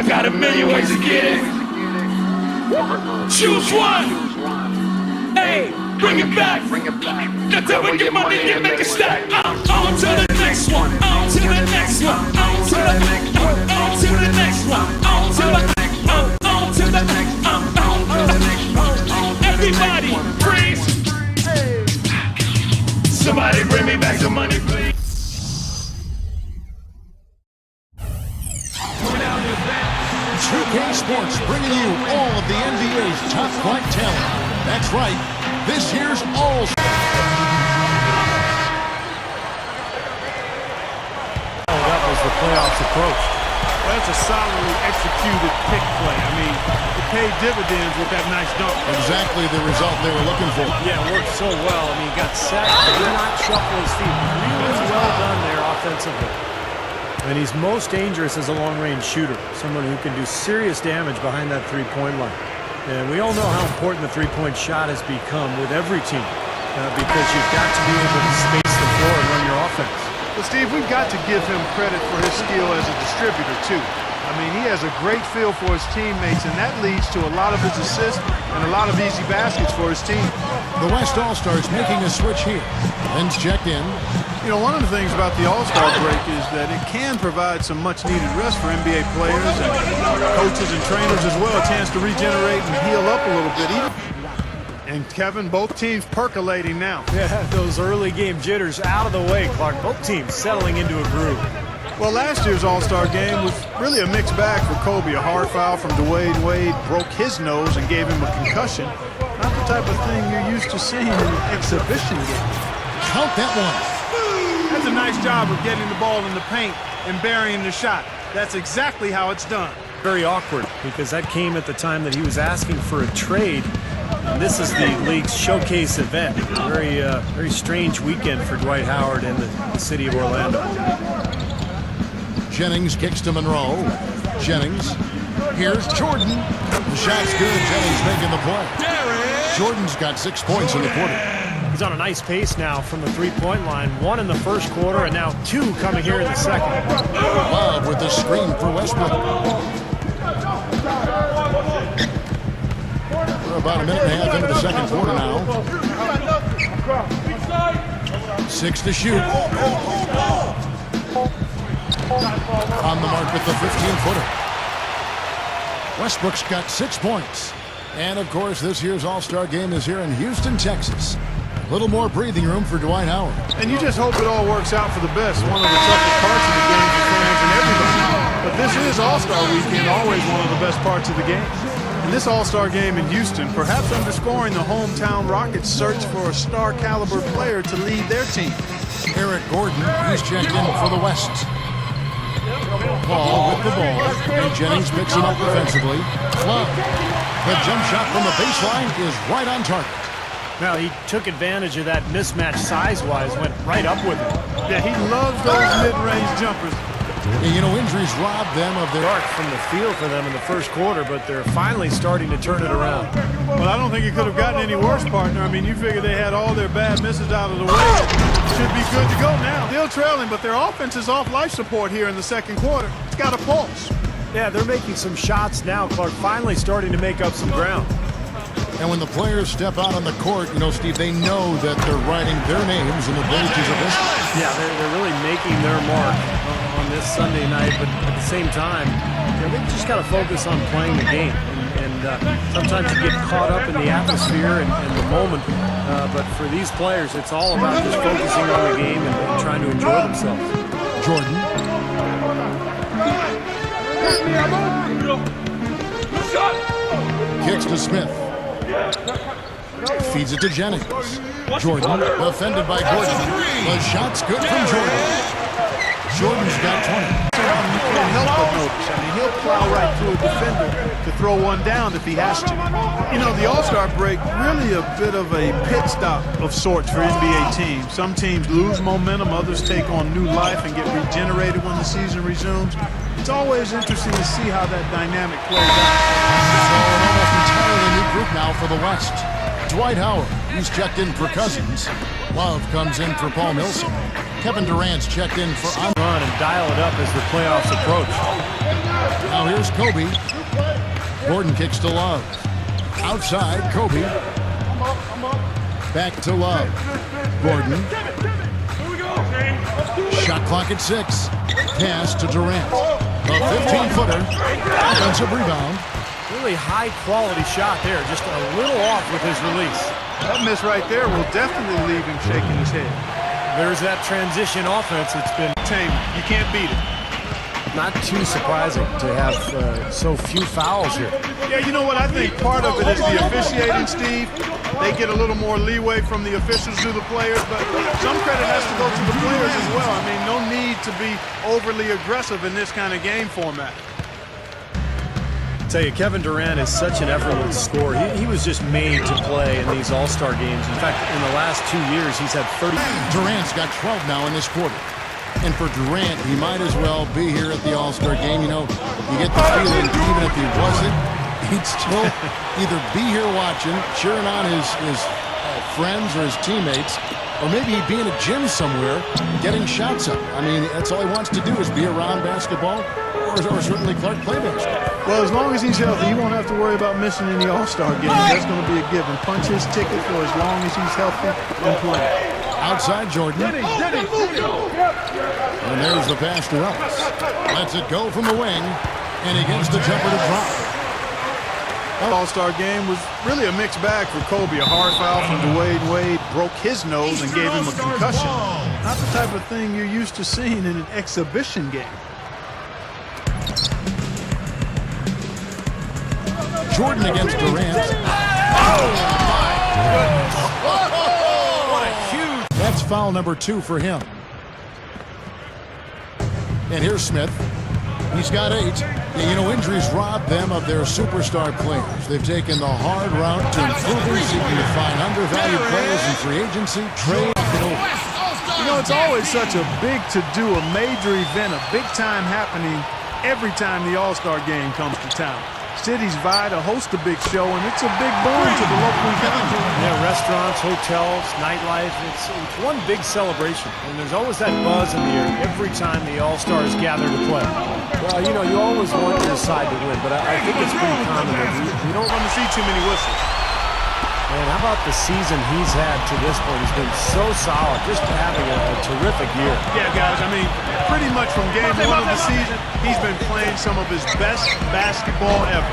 I got a million ways to get it. Choose one. Hey, bring it back. That's how we get money and make it stack. On to the next one. On to the next one. On to the next one. On to the next one. On to the next one. On to the next one. On to the next one. Everybody, freeze. Somebody bring me back some money, please. Sports bringing you all of the NBA's top flight talent. That's right, this year's All-Star. That was the playoffs approach. That's a solidly executed pick play. I mean, it paid dividends with that nice dunk. Exactly the result they were looking for. Yeah, it worked so well. I mean, he got set, did not shuffle his feet. Really well done there offensively. And he's most dangerous as a long-range shooter, someone who can do serious damage behind that three-point line. And we all know how important the three-point shot has become with every team because you've got to be able to space the floor and run your offense. Well, Steve, we've got to give him credit for his skill as a distributor, too. I mean, he has a great feel for his teammates, and that leads to a lot of his assists and a lot of easy baskets for his team. The West All-Stars making a switch here. Ben's checked in. You know, one of the things about the All-Star break is that it can provide some much-needed rest for NBA players and coaches and trainers as well, a chance to regenerate and heal up a little bit. And Kevin, both teams percolating now. Yeah, those early game jitters out of the way, Clark. Both teams settling into a groove. Well, last year's All-Star game was really a mixed bag for Kobe. A hard foul from Dwayne Wade broke his nose and gave him a concussion. Not the type of thing you're used to seeing in an exhibition game. Count that one. That's a nice job of getting the ball in the paint and burying the shot. That's exactly how it's done. Very awkward because that came at the time that he was asking for a trade. And this is the league's showcase event. Very strange weekend for Dwight Howard and the city of Orlando. Jennings kicks to Monroe. Jennings. Here's Jordan. The shot's good. Jennings making the play. Jordan's got 6 points in the quarter. He's on a nice pace now from the three-point line. 1 in the first quarter and now 2 coming here in the second. Love with the screen for Westbrook. We're about a minute and a half into the second quarter now. 6 to shoot. On the mark with the 15-footer. Westbrook's got 6 points. And, of course, this year's All-Star game is here in Houston, Texas. A little more breathing room for Dwight Howard. And you just hope it all works out for the best. One of the toughest parts of the game for fans and everybody. But this is All-Star Weekend, always one of the best parts of the game. And this All-Star game in Houston, perhaps underscoring the hometown Rockets' search for a star-caliber player to lead their team. Eric Gordon, he's checked in for the West. Paul with the ball, and Jennings picks him up defensively. Love. The jump shot from the baseline is right on target. Now, he took advantage of that mismatch size-wise, went right up with it. Yeah, he loves those mid-range jumpers. And, you know, injuries robbed them of their Dark from the field for them in the first quarter, but they're finally starting to turn it around. Well, I don't think it could have gotten any worse, partner. I mean, you figure they had all their bad misses out of the way. Should be good to go now. Still trailing, but their offense is off life support here in the second quarter. It's got a pulse. Yeah, they're making some shots now, Clark, finally starting to make up some ground. And when the players step out on the court, you know, Steve, they know that they're writing their names in the pages of history. Yeah, they're really making their mark on this Sunday night, but at the same time, you know, they've just got to focus on playing the game. And sometimes you get caught up in the atmosphere and the moment, but for these players, it's all about just focusing on the game and trying to enjoy themselves. Jordan. Kicks to Smith. Feeds it to Jennings. Jordan, offended by Gordon. The shot's good from Jordan. Jordan's got 20. You can't help but notice. I mean, he'll plow right through a defender to throw one down if he has to. You know, the All-Star break, really a bit of a pit stop of sorts for NBA teams. Some teams lose momentum, others take on new life and get regenerated when the season resumes. It's always interesting to see how that dynamic plays out. So an almost entirely new group now for the West. Dwight Howard, he's checked in for Cousins. Love comes in for Paul Millsap. Kevin Durant's checked in for Run and dial it up as the playoffs approach. Now Now here's Kobe. Gordon kicks to Love. Outside, Kobe. Back to Love. Gordon. Shot clock at 6. Pass to Durant. A 15-footer. Offensive rebound. Really high-quality shot there. Just a little off with his release. That miss right there will definitely leave him shaking his head. There's that transition offense. It's been Tame, you can't beat it. not too surprising to have so few fouls here. Yeah, you know what? I think part of it is the officiating, Steve. They get a little more leeway from the officials to the players, but some credit has to go to the players as well. I mean, no need to be overly aggressive in this kind of game format. Tell you, Kevin Durant is such an effortless scorer. He was just made to play in these All-Star games. In fact, in the last 2 years, he's had 30. Durant's got 12 now in this quarter. And for Durant, he might as well be here at the All-Star game. You know, you get the feeling even if he wasn't, he'd still either be here watching, cheering on his friends or his teammates, or maybe he'd be in a gym somewhere getting shots up. I mean, that's all he wants to do is be around basketball, or certainly Clark play basketball. Well, as long as he's healthy, he won't have to worry about missing any All-Star games. That's going to be a given. Punch his ticket for as long as he's healthy and playing. Outside Jordan. And there's the pass to Ellis. Lets it go from the wing, and he gets the jumper to drop. All-Star game was really a mixed bag for Kobe. A hard foul from Dwayne Wade broke his nose and gave him a concussion. Not the type of thing you're used to seeing in an exhibition game. Jordan against Durant. Oh, my goodness. What a huge... That's foul number 2 for him. And here's Smith. He's got 8. And, you know, injuries rob them of their superstar players. They've taken the hard route to improving, seeking to find undervalued players in free agency, trade. You know, it's always such a big to-do, a major event, a big time happening every time the All-Star game comes to town. Cities vie to host a big show, and it's a big boon to the local economy. Yeah, restaurants, hotels, nightlife, it's one big celebration. And there's always that buzz in the air every time the All-Stars gather to play. Well, you know, you always want your side to win, but I think it's pretty common that you don't want to see too many whistles. Man, how about the season he's had to this point? He's been so solid, just having a terrific year. Yeah, guys, I mean, pretty much from game 1 of the season, he's been playing some of his best basketball ever.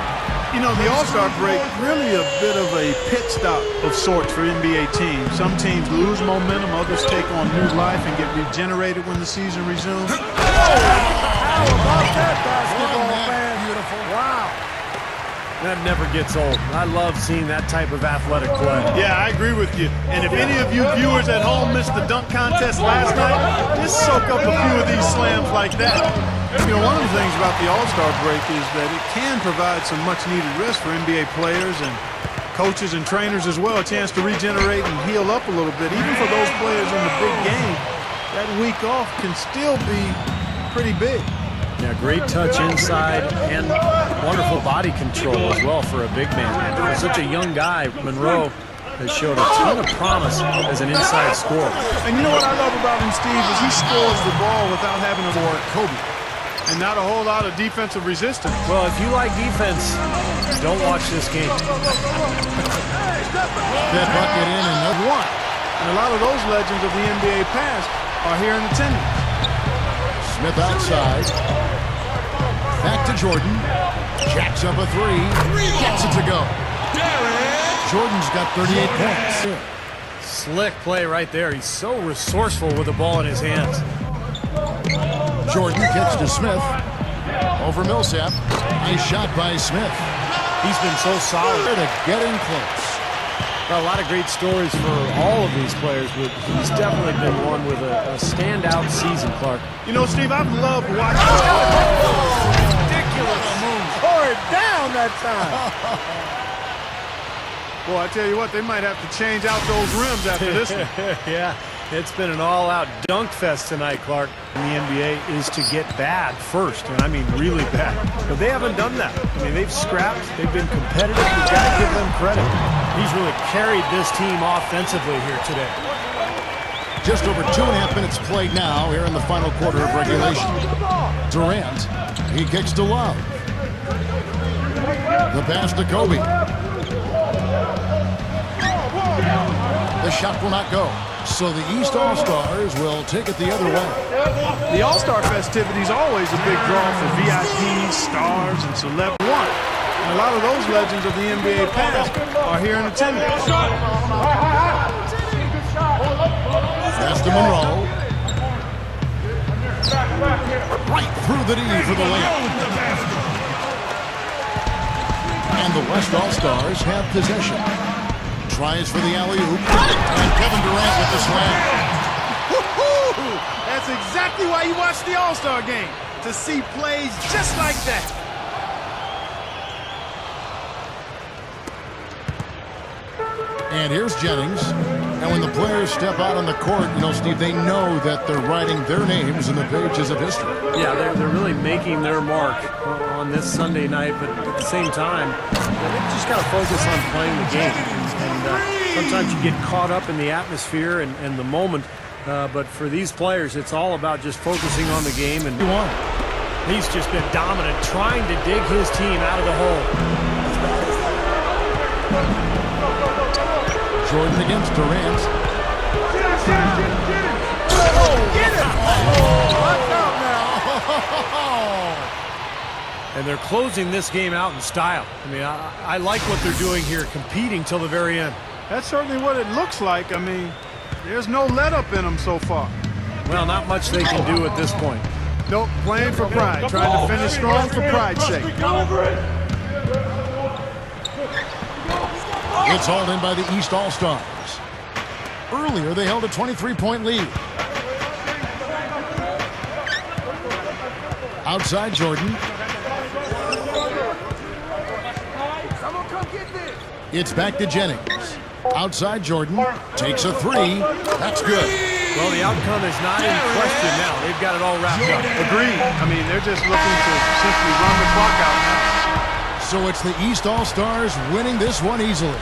You know, the All-Star break, really a bit of a pit stop of sorts for NBA teams. Some teams lose momentum, others take on new life and get regenerated when the season resumes. Oh, how about that basketball, man? Beautiful. Wow. That never gets old. I love seeing that type of athletic play. Yeah, I agree with you. And if any of you viewers at home missed the dunk contest last night, just soak up a few of these slams like that. You know, one of the things about the All-Star break is that it can provide some much-needed rest for NBA players and coaches and trainers as well, a chance to regenerate and heal up a little bit. Even for those players in the big game, that week off can still be pretty big. Yeah, great touch inside and wonderful body control as well for a big man. For such a young guy, Monroe has showed a ton of promise as an inside scorer. And you know what I love about him, Steve, is he scores the ball without having to work Kobe. And not a whole lot of defensive resistance. Well, if you like defense, don't watch this game. That bucket in and another one. And a lot of those legends of the NBA past are here in attendance. Smith outside. Back to Jordan. Jacks up a 3. Gets it to go. Jordan's got 38 points. Slick play right there. He's so resourceful with the ball in his hands. Jordan kicks to Smith. Over Millsap. Nice shot by Smith. He's been so solid. To getting close. Got a lot of great stories for all of these players, but he's definitely been one with a standout season, Clark. You know, Steve, I've loved watching. Ridiculous move. Tore it down that time. Boy, I tell you what, they might have to change out those rims after this one. Yeah, it's been an all-out dunk fest tonight, Clark. In the NBA is to get bad first, and I mean really bad. But they haven't done that. I mean, they've scrapped. They've been competitive. You've got to give them credit. He's really carried this team offensively here today. Just over 2.5 minutes played now here in the final quarter of regulation. Durant, he kicks to Love. The pass to Kobe. The shot will not go. So the East All-Stars will take it the other way. The All-Star festivities always a big draw for VIPs, stars, and celeb one. And a lot of those legends of the NBA past are here in attendance. Pass to Monroe. Right through the D for the layup. And the West All-Stars have possession. Tries for the alley-oop. And Kevin Durant with the slam. Woo-hoo! That's exactly why you watch the All-Star game, to see plays just like that. And here's Jennings. And when the players step out on the court, you know, Steve, they know that they're writing their names in the pages of history. Yeah, they're really making their mark on this Sunday night, but at the same time, they've just got to focus on playing the game. And sometimes you get caught up in the atmosphere and the moment, but for these players, it's all about just focusing on the game. And he's just been dominant, trying to dig his team out of the hole. Jordan against Durant. Get it! Watch out now! And they're closing this game out in style. I mean, I like what they're doing here, competing till the very end. That's certainly what it looks like. I mean, there's no let-up in them so far. Well, not much they can do at this point. Nope, playing for pride, trying to finish strong for pride's sake. It's hauled in by the East All-Stars. Earlier, they held a 23-point lead. Outside Jordan. It's back to Jennings. Outside Jordan. Takes a three. That's good. Well, the outcome is not in question now. They've got it all wrapped up. Agreed. I mean, they're just looking to simply run the clock out now. So it's the East All-Stars winning this one easily.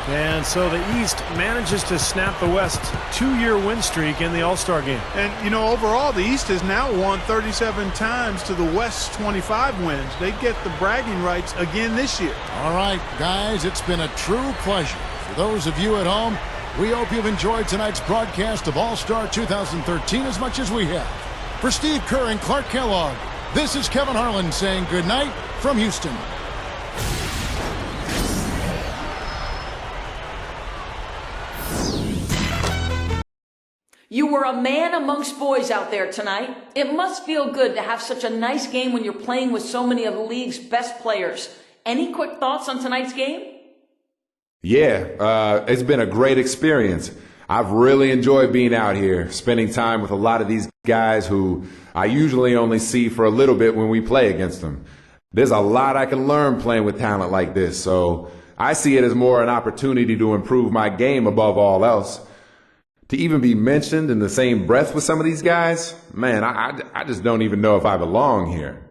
And so the East manages to snap the West 2-year win streak in the All-Star game. And, you know, overall, the East has now won 37 times to the West's 25 wins. They get the bragging rights again this year. All right, guys, it's been a true pleasure. For those of you at home, we hope you've enjoyed tonight's broadcast of All-Star 2013 as much as we have. For Steve Kerr and Clark Kellogg, this is Kevin Harlan saying good night from Houston. You were a man amongst boys out there tonight. It must feel good to have such a nice game when you're playing with so many of the league's best players. Any quick thoughts on tonight's game? Yeah, it's been a great experience. I've really enjoyed being out here, spending time with a lot of these guys who I usually only see for a little bit when we play against them. There's a lot I can learn playing with talent like this, so I see it as more an opportunity to improve my game above all else. To even be mentioned in the same breath with some of these guys, man, I just don't even know if I belong here.